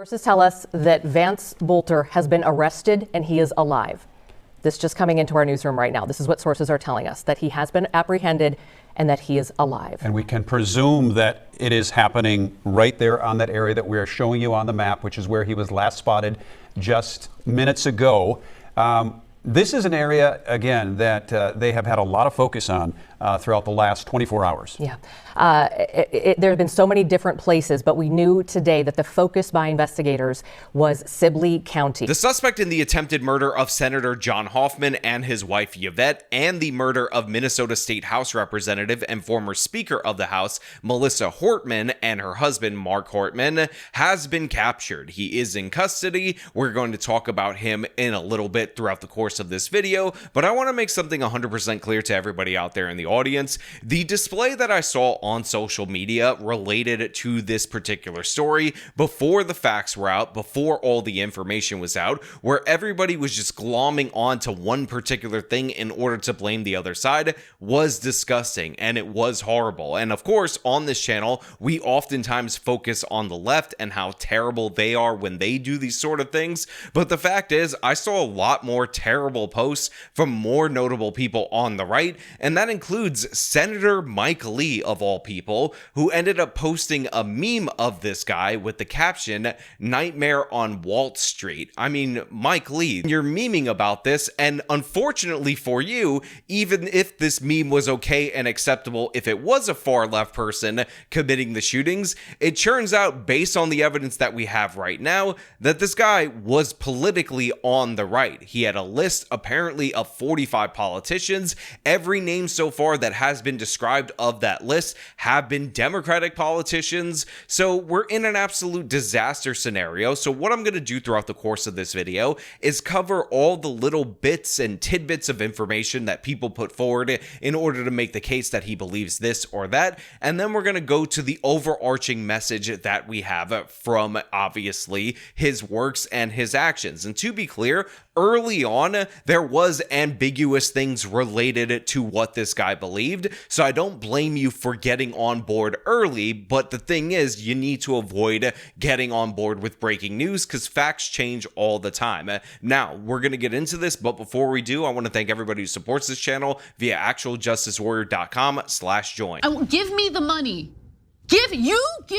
Sources tell us that Vance Bolter has been arrested and he is alive. This just coming into our newsroom right now. This is what sources are telling us, that he has been apprehended and that he is alive. And we can presume that it is happening right there on that area that we are showing you on the map, which is where he was last spotted just minutes ago. This is an area, again, that they have had a lot of focus on throughout the last 24 hours. Yeah. There have been so many different places, but we knew today that the focus by investigators was Sibley County. The suspect in the attempted murder of Senator John Hoffman and his wife Yvette, and the murder of Minnesota State House Representative and former Speaker of the House Melissa Hortman and her husband Mark Hortman, has been captured. He is in custody. We're going to talk about him in a little bit throughout the course of this video, but I want to make something 100% clear to everybody out there in the audience. The display that I saw on social media related to this particular story before the facts were out, before all the information was out, where everybody was just glomming onto one particular thing in order to blame the other side, was disgusting, and it was horrible. And of course, on this channel, we oftentimes focus on the left and how terrible they are when they do these sort of things, but the fact is, I saw a lot more terrible posts from more notable people on the right, and that includes Senator Mike Lee, of all people, who ended up posting a meme of this guy with the caption, "Nightmare on Walt Street." I mean, Mike Lee, you're memeing about this, and unfortunately for you, even if this meme was okay and acceptable if it was a far left person committing the shootings, it turns out, based on the evidence that we have right now, that this guy was politically on the right. He had a list, apparently, of 45 politicians. Every name so far that has been described of that list have been Democratic politicians. So we're in an absolute disaster scenario. So what I'm going to do throughout the course of this video is cover all the little bits and tidbits of information that people put forward in order to make the case that he believes this or that. And then we're going to go to the overarching message that we have from, obviously, his works and his actions. And to be clear, early on, there was ambiguous things related to what this guy believed, so I don't blame you for getting on board early, but the thing is, you need to avoid getting on board with breaking news because facts change all the time. Now, we're going to get into this, but before we do, I want to thank everybody who supports this channel via actualjusticewarrior.com/join. Give me the money. Give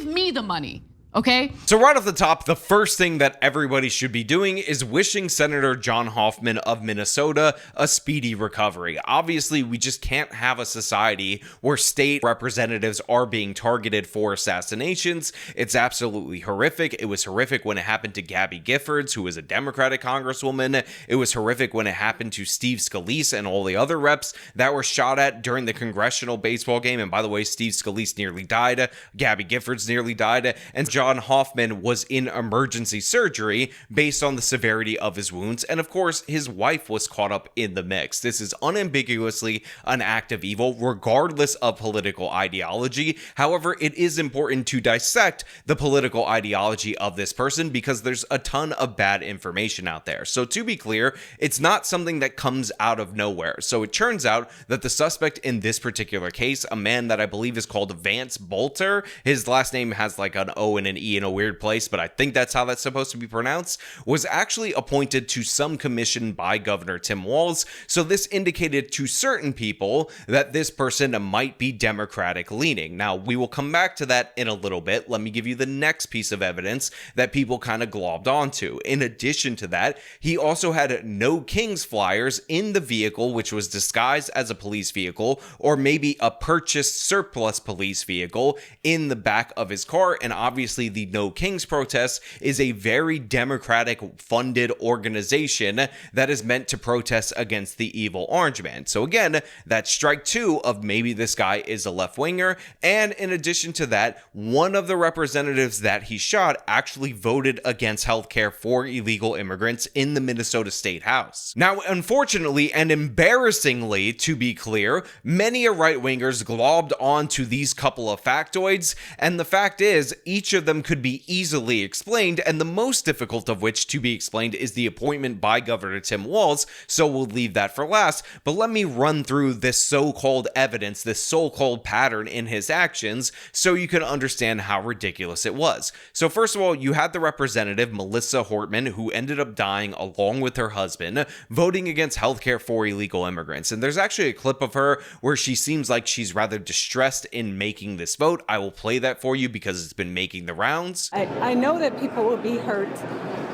me the money. Okay. So right off the top, the first thing that everybody should be doing is wishing Senator John Hoffman of Minnesota a speedy recovery. Obviously, we just can't have a society where state representatives are being targeted for assassinations. It's absolutely horrific. It was horrific when it happened to Gabby Giffords, who is a Democratic congresswoman. It was horrific when it happened to Steve Scalise and all the other reps that were shot at during the congressional baseball game. And by the way, Steve Scalise nearly died. Gabby Giffords nearly died. And John Hoffman was in emergency surgery based on the severity of his wounds, and of course his wife was caught up in the mix. This is unambiguously an act of evil regardless of political ideology. However, it is important to dissect the political ideology of this person because there's a ton of bad information out there. So to be clear, it's not something that comes out of nowhere. So it turns out that the suspect in this particular case, a man that I believe is called Vance Bolter, his last name has like an O and an E in a weird place, but I think that's how that's supposed to be pronounced, was actually appointed to some commission by Governor Tim Walz. So this indicated to certain people that this person might be Democratic leaning. Now, we will come back to that in a little bit. Let me give you the next piece of evidence that people kind of globbed onto. In addition to that, he also had No Kings flyers in the vehicle, which was disguised as a police vehicle, or maybe a purchased surplus police vehicle in the back of his car. And obviously the No Kings protest is a very Democratic funded organization that is meant to protest against the evil orange man. So again, that's strike two of maybe this guy is a left winger. And in addition to that, one of the representatives that he shot actually voted against healthcare for illegal immigrants in the Minnesota State House. Now, unfortunately and embarrassingly, to be clear, many right wingers globbed onto these couple of factoids, and the fact is, each of them could be easily explained, and the most difficult of which to be explained is the appointment by Governor Tim Walz, so we'll leave that for last. But let me run through this so-called evidence, this so-called pattern in his actions, so you can understand how ridiculous it was. So first of all, you had the representative, Melissa Hortman, who ended up dying along with her husband, voting against healthcare for illegal immigrants. And there's actually a clip of her where she seems like she's rather distressed in making this vote. I will play that for you because it's been making the rounds. I know that people will be hurt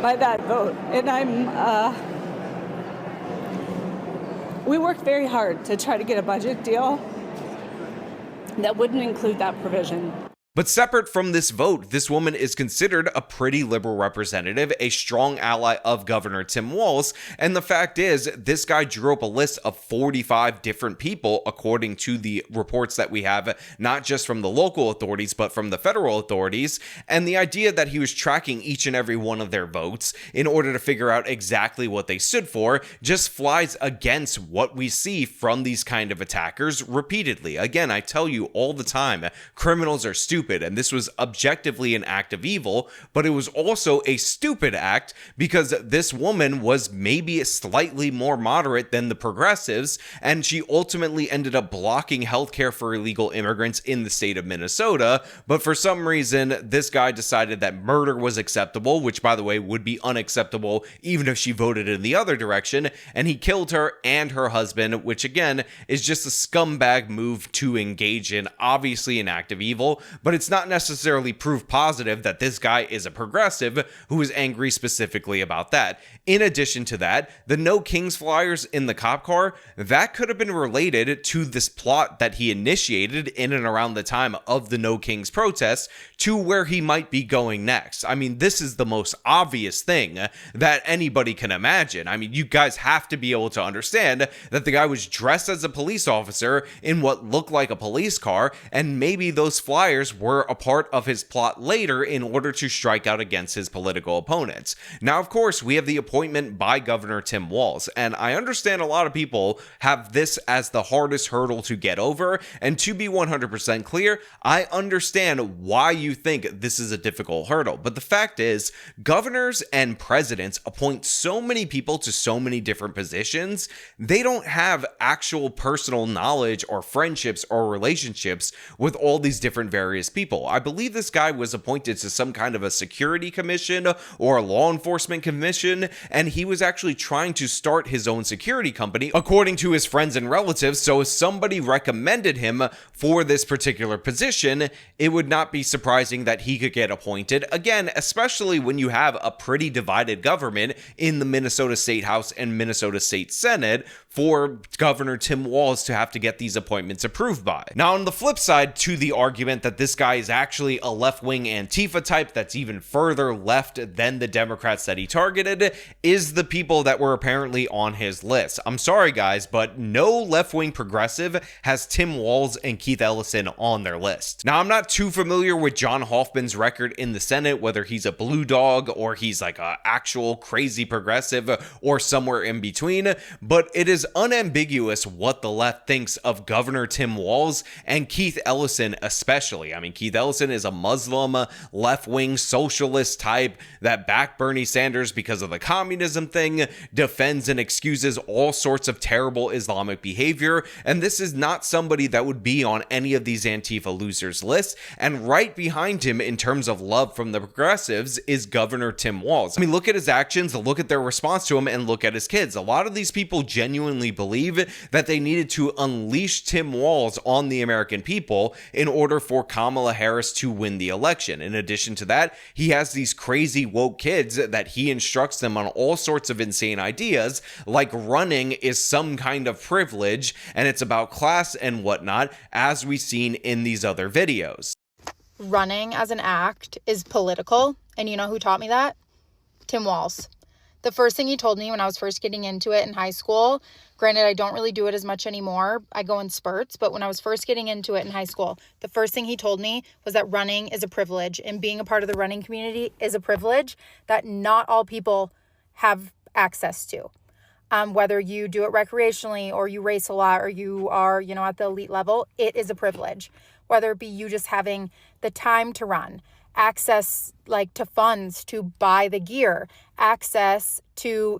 by that vote, and we worked very hard to try to get a budget deal that wouldn't include that provision. But separate from this vote, this woman is considered a pretty liberal representative, a strong ally of Governor Tim Walz, and the fact is, this guy drew up a list of 45 different people, according to the reports that we have, not just from the local authorities, but from the federal authorities, and the idea that he was tracking each and every one of their votes in order to figure out exactly what they stood for just flies against what we see from these kind of attackers repeatedly. Again, I tell you all the time, criminals are stupid. And this was objectively an act of evil, but it was also a stupid act because this woman was maybe slightly more moderate than the progressives, and she ultimately ended up blocking healthcare for illegal immigrants in the state of Minnesota. But for some reason, this guy decided that murder was acceptable, which, by the way, would be unacceptable even if she voted in the other direction, and he killed her and her husband, which again is just a scumbag move to engage in, obviously an act of evil, but it's not necessarily proof positive that this guy is a progressive who is angry specifically about that. In addition to that, the No Kings flyers in the cop car, that could have been related to this plot that he initiated in and around the time of the No Kings protests to where he might be going next. I mean, this is the most obvious thing that anybody can imagine. I mean, you guys have to be able to understand that the guy was dressed as a police officer in what looked like a police car, and maybe those flyers were a part of his plot later in order to strike out against his political opponents. Now, of course, we have the appointment by Governor Tim Walz, and I understand a lot of people have this as the hardest hurdle to get over, and to be 100% clear, I understand why you think this is a difficult hurdle, but the fact is, governors and presidents appoint so many people to so many different positions, they don't have actual personal knowledge or friendships or relationships with all these different various people. I believe this guy was appointed to some kind of a security commission or a law enforcement commission, and he was actually trying to start his own security company, according to his friends and relatives. So if somebody recommended him for this particular position, it would not be surprising that he could get appointed. Again, especially when you have a pretty divided government in the Minnesota State House and Minnesota State Senate for Governor Tim Walz to have to get these appointments approved by. Now, on the flip side to the argument that this guy is actually a left-wing Antifa type that's even further left than the Democrats that he targeted, is the people that were apparently on his list. I'm sorry, guys, but no left-wing progressive has Tim Walz and Keith Ellison on their list. Now, I'm not too familiar with John Hoffman's record in the Senate, whether he's a blue dog or he's like an actual crazy progressive or somewhere in between, but it is unambiguous what the left thinks of Governor Tim Walz and Keith Ellison especially. I mean, Keith Ellison is a Muslim, left-wing socialist type that backed Bernie Sanders because of the communism thing, defends and excuses all sorts of terrible Islamic behavior, and this is not somebody that would be on any of these Antifa losers lists. And right behind him in terms of love from the progressives is Governor Tim Walz. I mean, look at his actions, look at their response to him, and look at his kids. A lot of these people genuinely believe that they needed to unleash Tim Walz on the American people in order for Kamala Harris to win the election. In addition to that, he has these crazy woke kids that he instructs them on all sorts of insane ideas, like running is some kind of privilege and it's about class and whatnot, as we've seen in these other videos. Running as an act is political, and you know who taught me that? Tim Walz. The first thing he told me when I was first getting into it in high school, granted, I don't really do it as much anymore. I go in spurts, but when I was first getting into it in high school, the first thing he told me was that running is a privilege, and being a part of the running community is a privilege that not all people have access to. Whether you do it recreationally or you race a lot or you are, at the elite level, it is a privilege. Whether it be you just having the time to run access like to funds to buy the gear, access to,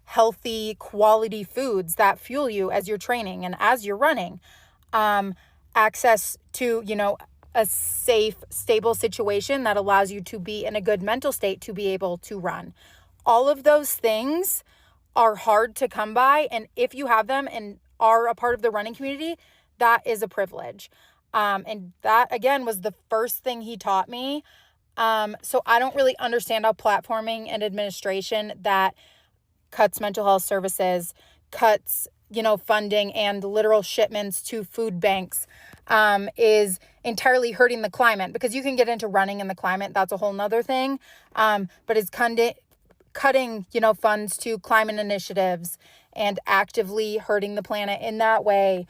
healthy quality foods that fuel you as you're training and as you're running, access to, a safe, stable situation that allows you to be in a good mental state to be able to run. All of those things are hard to come by. And if you have them and are a part of the running community, that is a privilege. And that, again, was the first thing he taught me. So I don't really understand how platforming and administration that cuts mental health services, cuts, funding and literal shipments to food banks, is entirely hurting the climate, because you can get into running in the climate. That's a whole nother thing. But it's cutting, funds to climate initiatives and actively hurting the planet in that way.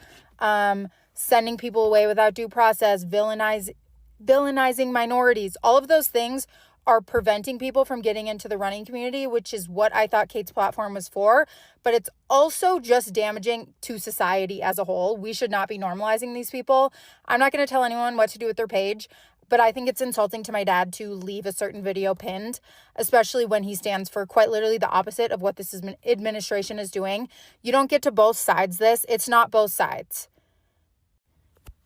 Sending people away without due process, villainizing minorities. All of those things are preventing people from getting into the running community, which is what I thought Kate's platform was for. But it's also just damaging to society as a whole. We should not be normalizing these people. I'm not going to tell anyone what to do with their page, but I think it's insulting to my dad to leave a certain video pinned, especially when he stands for quite literally the opposite of what this administration is doing. You don't get to both sides this. It's not both sides.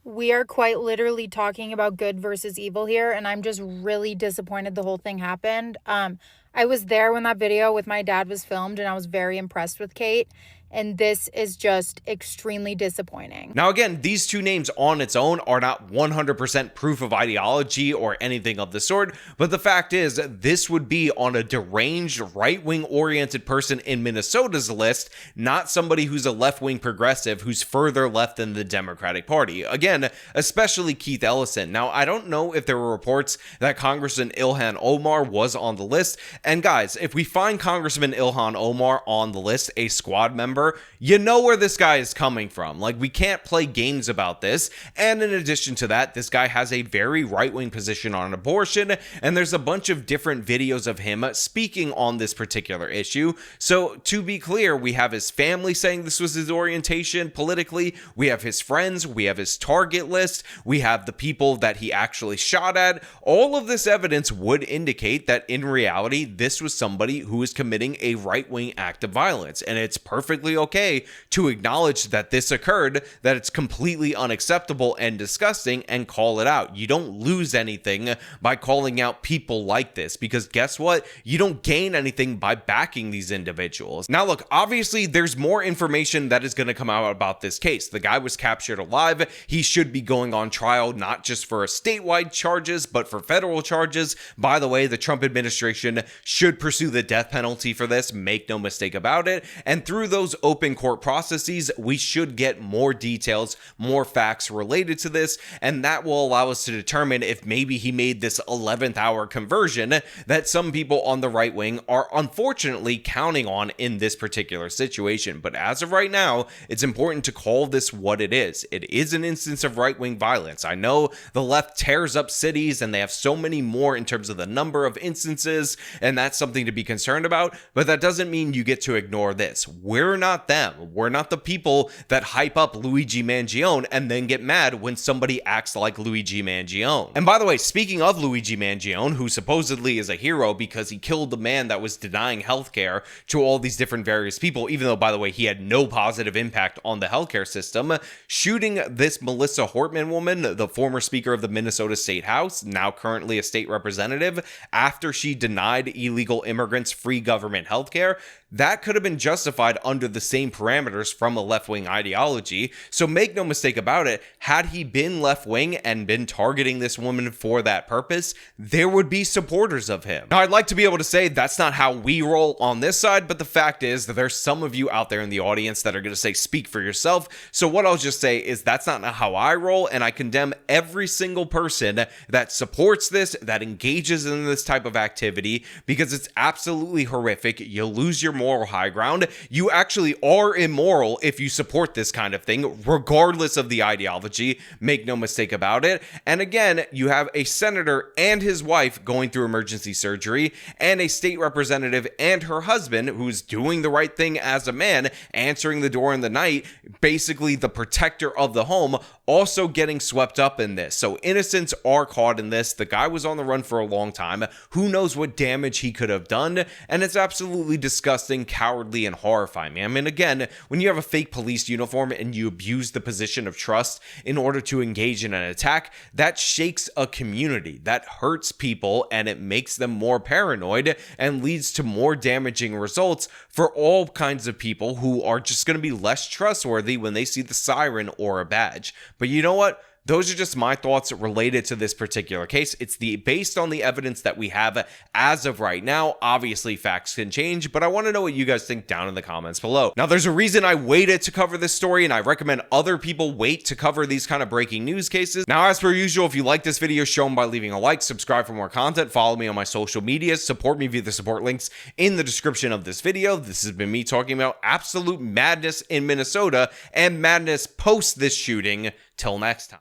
We are quite literally talking about good versus evil here, and I'm just really disappointed the whole thing happened. I was there when that video with my dad was filmed, and I was very impressed with Kate. And this is just extremely disappointing. Now, again, these two names on its own are not 100% proof of ideology or anything of the sort, but the fact is this would be on a deranged, right-wing oriented person in Minnesota's list, not somebody who's a left-wing progressive who's further left than the Democratic Party. Again, especially Keith Ellison. Now, I don't know if there were reports that Congressman Ilhan Omar was on the list, and guys, if we find Congressman Ilhan Omar on the list, a squad member, you know where this guy is coming from. Like, we can't play games about this. And in addition to that, this guy has a very right-wing position on abortion, and there's a bunch of different videos of him speaking on this particular issue. So to be clear, we have his family saying this was his orientation politically, we have his friends, we have his target list, we have the people that he actually shot at. All of this evidence would indicate that in reality, this was somebody who is committing a right-wing act of violence, and it's perfectly okay to acknowledge that this occurred, that it's completely unacceptable and disgusting, and call it out. You don't lose anything by calling out people like this, because guess what? You don't gain anything by backing these individuals. Now look, obviously there's more information that is going to come out about this case. The guy was captured alive. He should be going on trial, not just for statewide charges, but for federal charges. By the way, the Trump administration should pursue the death penalty for this, make no mistake about it. And through those open court processes, we should get more details, more facts related to this, and that will allow us to determine if maybe he made this 11th hour conversion that some people on the right wing are unfortunately counting on in this particular situation. But as of right now, it's important to call this what it is. It is an instance of right-wing violence. I know the left tears up cities and they have so many more in terms of the number of instances, and that's something to be concerned about, but that doesn't mean you get to ignore this. We're not them. We're not the people that hype up Luigi Mangione and then get mad when somebody acts like Luigi Mangione. And by the way, speaking of Luigi Mangione, who supposedly is a hero because he killed the man that was denying healthcare to all these different various people, even though, by the way, he had no positive impact on the healthcare system, shooting this Melissa Hortman woman, the former Speaker of the Minnesota State House, now currently a state representative, after she denied illegal immigrants free government healthcare, that could have been justified under the same parameters from a left-wing ideology. So make no mistake about it, had he been left-wing and been targeting this woman for that purpose, there would be supporters of him. Now, I'd like to be able to say that's not how we roll on this side, but the fact is that there's some of you out there in the audience that are going to say, speak for yourself. So what I'll just say is that's not how I roll, and I condemn every single person that supports this, that engages in this type of activity, because it's absolutely horrific. You lose your moral high ground. You actually are immoral if you support this kind of thing, regardless of the ideology. Make no mistake about it. And again, you have a senator and his wife going through emergency surgery, and a state representative and her husband, who's doing the right thing as a man, answering the door in the night, basically the protector of the home, also getting swept up in this. So innocents are caught in this. The guy was on the run for a long time. Who knows what damage he could have done? And it's absolutely disgusting, cowardly, and horrifying. I mean, again, when you have a fake police uniform and you abuse the position of trust in order to engage in an attack, that shakes a community. That hurts people, and it makes them more paranoid and leads to more damaging results for all kinds of people who are just going to be less trustworthy when they see the siren or a badge. But you know what? Those are just my thoughts related to this particular case. It's based on the evidence that we have as of right now. Obviously, facts can change, but I want to know what you guys think down in the comments below. Now, there's a reason I waited to cover this story, and I recommend other people wait to cover these kind of breaking news cases. Now, as per usual, if you like this video, show them by leaving a like, subscribe for more content, follow me on my social medias, support me via the support links in the description of this video. This has been me talking about absolute madness in Minnesota and madness post this shooting. Till next time.